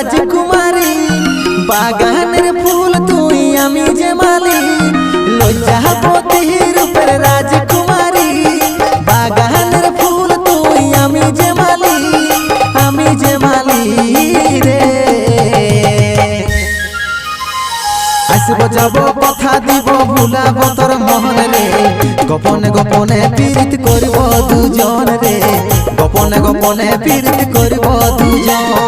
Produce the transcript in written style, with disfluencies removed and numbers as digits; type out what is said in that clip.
রাজকুমারী বাগানের ফুল তুই আমি যে মালি লজ্জাপতি রূপের রাজকুমারী বাগানের ফুল তুই আমি যে মালি রে আসব যাব কথা দিব ভুলাব তোর মহন রে গোপনে গোপনে পীড়িত করব দুজন রে গোপনে গোপনে পীড়িত করব দুজন।